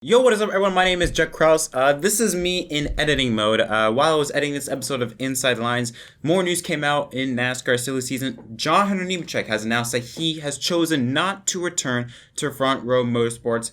Yo, what is up, everyone? My name is Jett. This is me in editing mode. While I was editing this episode of Inside Lines, more news came out in NASCAR silly season. Nemechek has announced that he has chosen not to return to Front Row Motorsports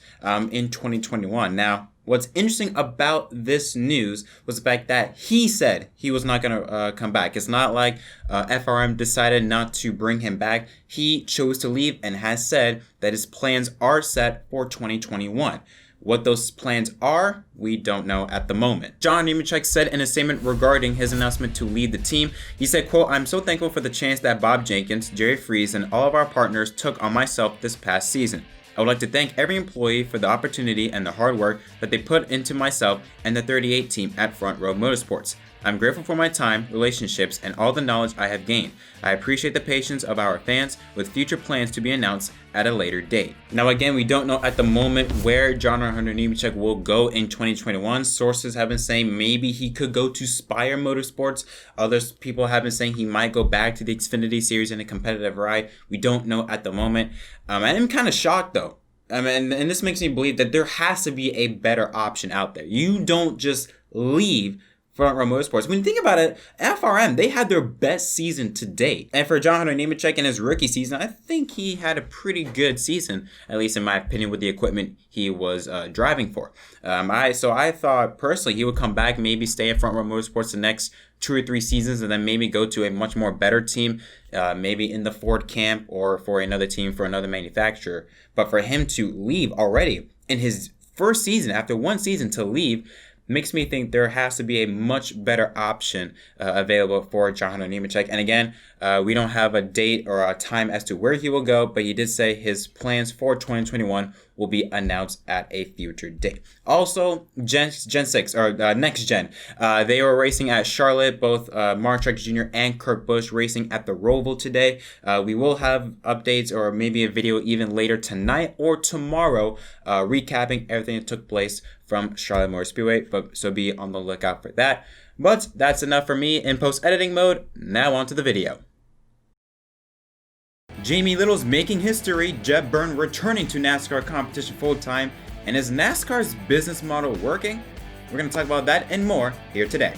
in 2021. Now, what's interesting about this news was the fact that he said he was not going to come back. It's not like FRM decided not to bring him back. He chose to leave and has said that his plans are set for 2021. What those plans are, we don't know at the moment. Nemechek said in a statement regarding his announcement to lead the team, he said, quote, "I'm so thankful for the chance that Bob Jenkins, Jerry Freese, and all of our partners took on myself this past season. I would like to thank every employee for the opportunity and the hard work that they put into myself and the 38 team at Front Row Motorsports. I'm grateful for my time, relationships, and all the knowledge I have gained. I appreciate the patience of our fans with future plans to be announced at a later date." Now again, we don't know at the moment where Nemechek will go in 2021. Sources have been saying maybe he could go to Spire Motorsports. Others people have been saying he might go back to the Xfinity Series in a competitive ride. We don't know at the moment. I'm kind of shocked though. And this makes me believe that there has to be a better option out there. You don't just leave Front Row Motorsports. When you think about it, FRM, they had their best season to date. And for Nemechek in his rookie season, I think he had a pretty good season, at least in my opinion, with the equipment he was driving for. I thought personally he would come back, maybe stay at Front Row Motorsports the next 2 or 3 seasons, and then maybe go to a much more better team, maybe in the Ford camp or for another team, for another manufacturer. But for him to leave already in his first season, after 1 season to leave, makes me think there has to be a much better option available for Nemechek. And again, we don't have a date or a time as to where he will go, but he did say his plans for 2021 will be announced at a future date. Also, Gen 6, or Next Gen, they were racing at Charlotte, both Mark Truex Jr. and Kurt Busch racing at the Roval today. We will have updates or maybe a video even later tonight or tomorrow recapping everything that took place from Charlotte Motor Speedway, so be on the lookout for that. But that's enough for me in post-editing mode. Now on to the video. Jamie Little's making history, Jeb Burton returning to NASCAR competition full-time, and is NASCAR's business model working? We're going to talk about that and more here today.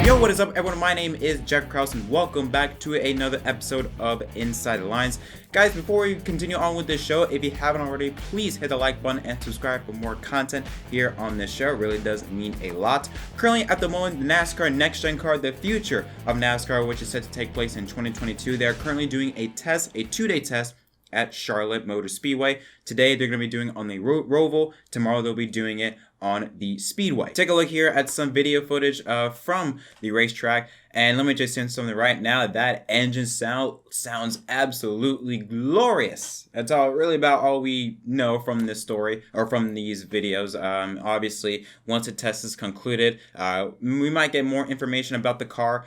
Yo, what is up, everyone? My name is Jeb and welcome back to another episode of Inside the Lines. Guys, before we continue on with this show, if you haven't already, please hit the like button and subscribe for more content here on this show. It really does mean a lot. Currently, at the moment, the NASCAR Next Gen car, the future of NASCAR, which is set to take place in 2022, they are currently doing a 2-day test at Charlotte Motor Speedway. Today, they're going to be doing it on the Roval. Tomorrow, they'll be doing it on the Speedway. Take a look here at some video footage from the racetrack, and let me just say something right now. That engine sounds absolutely glorious. That's all we know from this story or from these videos. Obviously, once the test is concluded, we might get more information about the car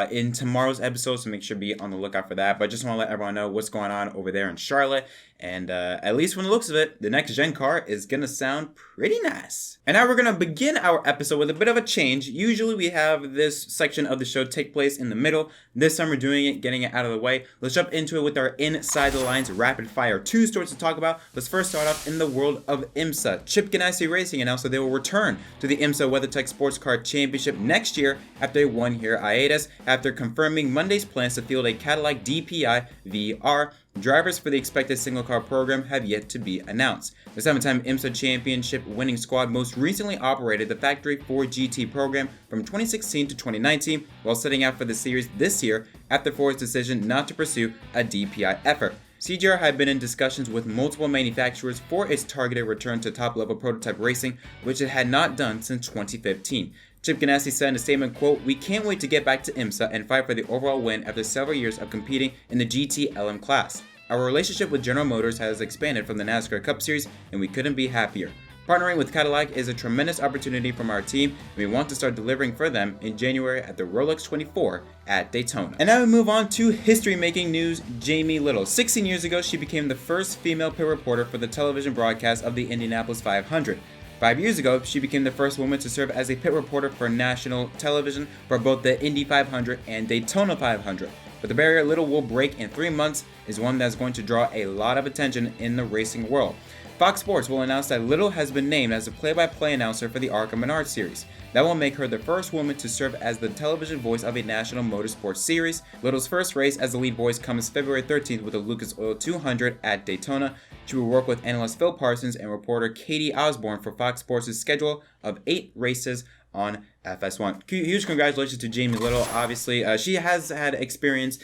in tomorrow's episode, so make sure to be on the lookout for that. But I just want to let everyone know what's going on over there in Charlotte. And at least from the looks of it, the next gen car is going to sound pretty nice. And now we're going to begin our episode with a bit of a change. Usually we have this section of the show take place in the middle. This time we're doing it, getting it out of the way. Let's jump into it with our Inside the Lines Rapid Fire. 2 stories to talk about. Let's first start off in the world of IMSA. Chip Ganassi Racing announced that they will return to the IMSA WeatherTech Sports Car Championship next year after a 1-year hiatus, after confirming Monday's plans to field a Cadillac DPI VR. Drivers for the expected single car program have yet to be announced. The 7-time IMSA championship winning squad most recently operated the Factory 4 GT program from 2016 to 2019 while setting out for the series this year after Ford's decision not to pursue a DPI effort. CGR had been in discussions with multiple manufacturers for its targeted return to top-level prototype racing, which it had not done since 2015. Chip Ganassi said in a statement, quote, "We can't wait to get back to IMSA and fight for the overall win after several years of competing in the GT LM class. Our relationship with General Motors has expanded from the NASCAR Cup Series, and we couldn't be happier. Partnering with Cadillac is a tremendous opportunity from our team, and we want to start delivering for them in January at the Rolex 24 at Daytona." And now we move on to history-making news. Jamie Little. 16 years ago, she became the first female pit reporter for the television broadcast of the Indianapolis 500. 5 years ago, she became the first woman to serve as a pit reporter for national television for both the Indy 500 and Daytona 500. But the barrier little will break in 3 months is one that's going to draw a lot of attention in the racing world. Fox Sports will announce that Little has been named as the play-by-play announcer for the ARCA Menard series. That will make her the first woman to serve as the television voice of a national motorsports series. Little's first race as the lead voice comes February 13th with the Lucas Oil 200 at Daytona. She will work with analyst Phil Parsons and reporter Katie Osborne for Fox Sports' schedule of 8 races on FS1. Huge congratulations to Jamie Little. Obviously, she has had experience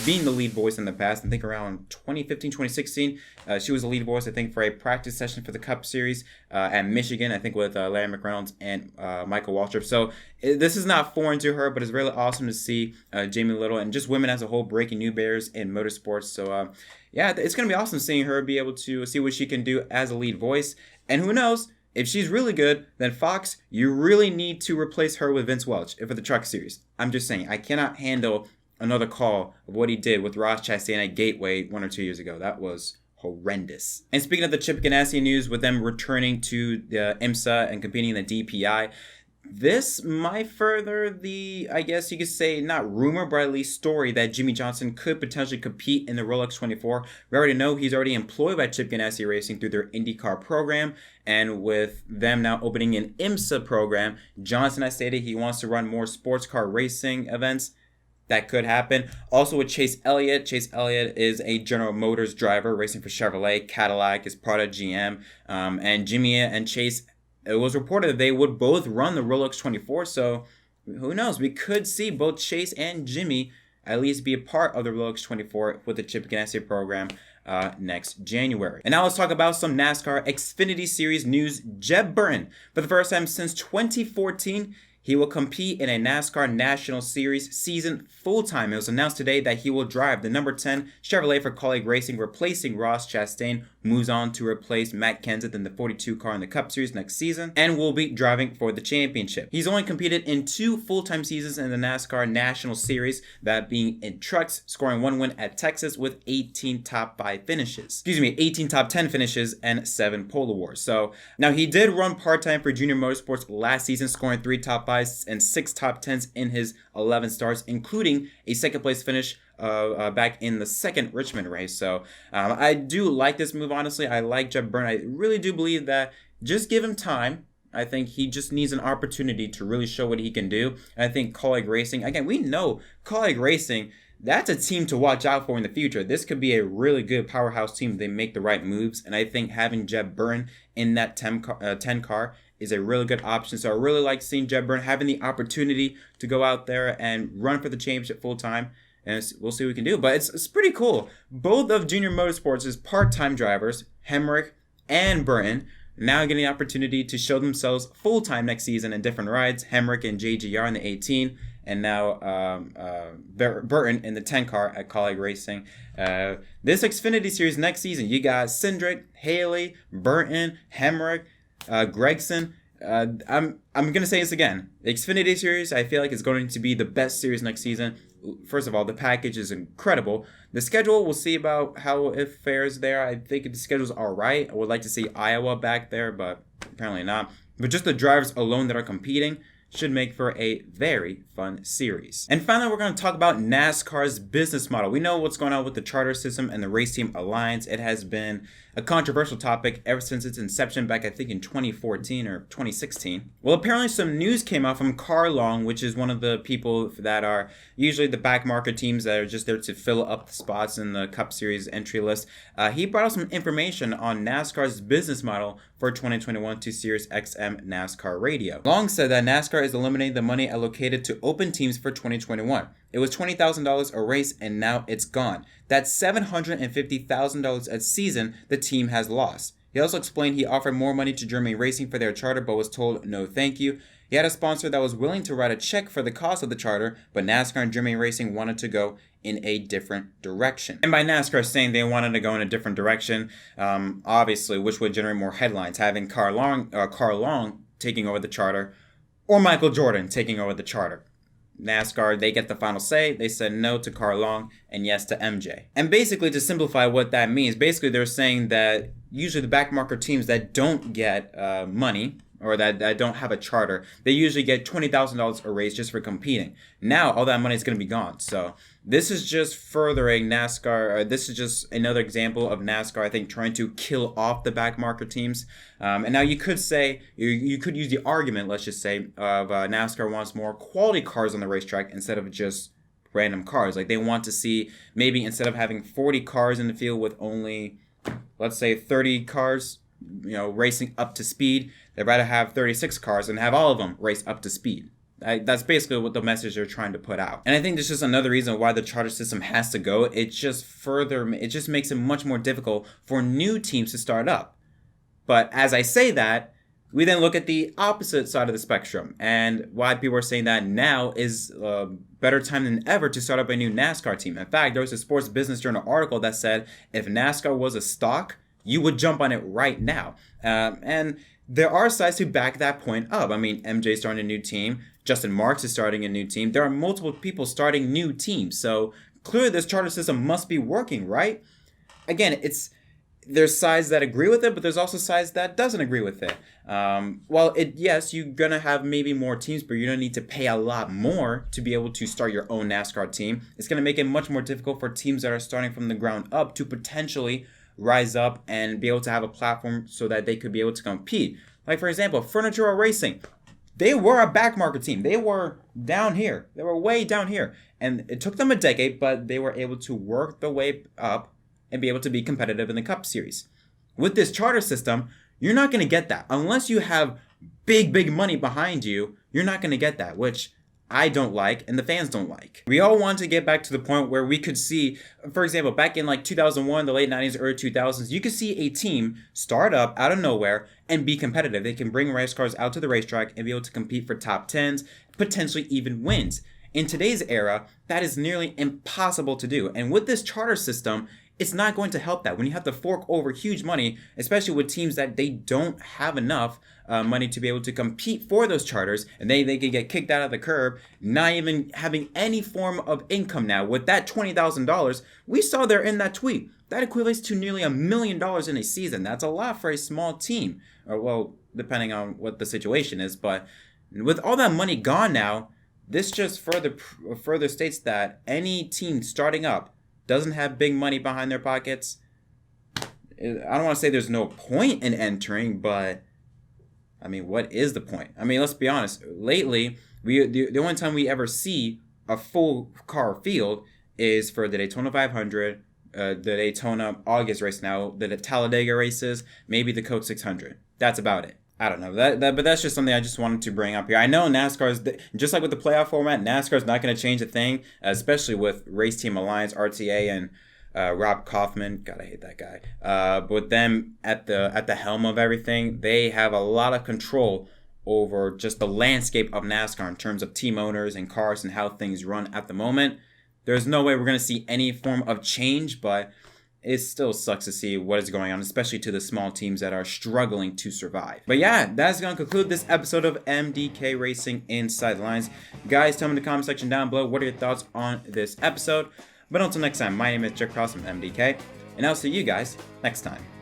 being the lead voice in the past. I think around 2015, 2016, she was the lead voice, I think, for a practice session for the Cup Series at Michigan, I think with Larry McReynolds and Michael Waltrip. So this is not foreign to her, but it's really awesome to see Jamie Little and just women as a whole breaking new barriers in motorsports. So yeah, it's going to be awesome seeing her be able to see what she can do as a lead voice. And who knows? If she's really good, then Fox, you really need to replace her with Vince Welch for the Truck Series. I'm just saying, I cannot handle another call of what he did with Ross Chastain at Gateway 1 or 2 years ago. That was horrendous. And speaking of the Chip Ganassi news, with them returning to the IMSA and competing in the DPI, this might further the, I guess you could say, not rumor, but at least story that Jimmie Johnson could potentially compete in the Rolex 24. We already know he's already employed by Chip Ganassi Racing through their IndyCar program. And with them now opening an IMSA program, Johnson has stated he wants to run more sports car racing events. That could happen. Also with Chase Elliott. Chase Elliott is a General Motors driver racing for Chevrolet. Cadillac is part of GM. And Jimmy and Chase, it was reported that they would both run the Rolex 24, so who knows? We could see both Chase and Jimmy at least be a part of the Rolex 24 with the Chip Ganassi program next January. And now let's talk about some NASCAR Xfinity Series news. Jeb Burton, for the first time since 2014, he will compete in a NASCAR National Series season full-time. It was announced today that he will drive the number 10 Chevrolet for Kaulig Racing, replacing Ross Chastain, moves on to replace Matt Kenseth in the 42 car in the Cup Series next season, and will be driving for the championship. He's only competed in 2 full-time seasons in the NASCAR National Series, that being in trucks, scoring 1 win at Texas with 18 top 5 finishes. 18 top 10 finishes and 7 pole awards. So now he did run part-time for Junior Motorsports last season, scoring 3 top 5s and 6 top 10s in his 11 starts, including a second place finish back in the second Richmond race. So I do like this move, honestly. I like Jeb Burton. I really do believe that just give him time. I think he just needs an opportunity to really show what he can do. And I think Kaulig Racing, again, we know Kaulig Racing, that's a team to watch out for in the future. This could be a really good powerhouse team if they make the right moves. And I think having Jeb Burton in that 10 car is a really good option. So I really like seeing Jeb Burton having the opportunity to go out there and run for the championship full time. And we'll see what we can do. But it's pretty cool. Both of Junior Motorsports' part-time drivers, Hemrick and Burton, now getting the opportunity to show themselves full-time next season in different rides. Hemrick and JGR in the 18, and now Burton in the 10 car at Kaulig Racing. This Xfinity Series next season, you got Cindric, Haley, Burton, Hemrick, Gregson. I'm gonna say this again. The Xfinity Series, I feel like, is going to be the best series next season. First of all, the package is incredible. The schedule, we'll see about how it fares there. I think the schedule's all right. I would like to see Iowa back there, but apparently not. But just the drivers alone that are competing should make for a very fun series. And finally, we're going to talk about NASCAR's business model. We know what's going on with the charter system and the race team alliance. It has been a controversial topic ever since its inception back, I think, in 2014 or 2016. Well, apparently some news came out from Carl Long, which is one of the people that are usually the back market teams that are just there to fill up the spots in the Cup Series entry list. He brought out some information on NASCAR's business model for 2021 to Sirius XM NASCAR Radio. Long said that NASCAR is eliminating the money allocated to open teams for 2021. It was $20,000 a race, and now it's gone. That's $750,000 a season the team has lost. He also explained he offered more money to Germany Racing for their charter, but was told no thank you. He had a sponsor that was willing to write a check for the cost of the charter, but NASCAR and Germany Racing wanted to go in a different direction. And by NASCAR saying they wanted to go in a different direction, obviously, which would generate more headlines, having Carl Long taking over the charter, or Michael Jordan taking over the charter. NASCAR, they get the final say. They said no to Carl Long and yes to MJ. And basically, to simplify what that means, basically they're saying that usually the back market teams that don't get money, or that don't have a charter, they usually get $20,000 a race just for competing. Now all that money is going to be gone. So this is just furthering NASCAR. This is just another example of NASCAR, I think, trying to kill off the back marker teams. And now you could say, you could use the argument, let's just say, of NASCAR wants more quality cars on the racetrack instead of just random cars. Like they want to see, maybe instead of having 40 cars in the field with only, let's say, 30 cars, racing up to speed, they'd rather have 36 cars and have all of them race up to speed. That's basically what the message they're trying to put out. And I think this is another reason why the charter system has to go. It just makes it much more difficult for new teams to start up. But as I say that, we then look at the opposite side of the spectrum, and why people are saying that now is a better time than ever to start up a new NASCAR team. In fact, there was a Sports Business Journal article that said if NASCAR was a stock, you would jump on it right now. And there are sides to back that point up. I mean, MJ starting a new team. Justin Marks is starting a new team. There are multiple people starting new teams. So clearly this charter system must be working, right? Again, there's sides that agree with it, but there's also sides that doesn't agree with it. Yes, you're going to have maybe more teams, but you're going to need to pay a lot more to be able to start your own NASCAR team. It's going to make it much more difficult for teams that are starting from the ground up to potentially rise up and be able to have a platform so that they could be able to compete. Like, for example, Furniture Racing. They were a back market team. They were down here. They were way down here. And it took them a decade, but they were able to work their way up and be able to be competitive in the Cup Series. With this charter system, you're not going to get that. Unless you have big money behind you, you're not going to get that, which I don't like and the fans don't like. We all want to get back to the point where we could see, for example, back in like 2001, the late 90s, early 2000s, you could see a team start up out of nowhere and be competitive. They can bring race cars out to the racetrack and be able to compete for top 10s, potentially even wins. In today's era, that is nearly impossible to do. And with this charter system, it's not going to help that. When you have to fork over huge money, especially with teams that they don't have enough money to be able to compete for those charters, and they can get kicked out of the curb, not even having any form of income now. With that $20,000, we saw there in that tweet, that equates to nearly $1 million in a season. That's a lot for a small team, or well, depending on what the situation is. But with all that money gone now, this just further states that any team starting up doesn't have big money behind their pockets. I don't want to say there's no point in entering, but I mean, what is the point? I mean, let's be honest. Lately, the only time we ever see a full car field is for the Daytona 500, the Daytona August race now, the Talladega races, maybe the Coke 600. That's about it. I don't know, but that's just something I just wanted to bring up here. I know NASCAR's, just like with the playoff format, NASCAR's not going to change a thing, especially with Race Team Alliance, RTA, and Rob Kaufman. God, I hate that guy. But with them at the helm of everything, they have a lot of control over just the landscape of NASCAR in terms of team owners and cars and how things run at the moment. There's no way we're going to see any form of change, but it still sucks to see what is going on, especially to the small teams that are struggling to survive. But yeah, that's going to conclude this episode of MDK Racing Inside the Lines. Guys, tell me in the comment section down below, what are your thoughts on this episode? But until next time, my name is Jeb Burton from MDK, and I'll see you guys next time.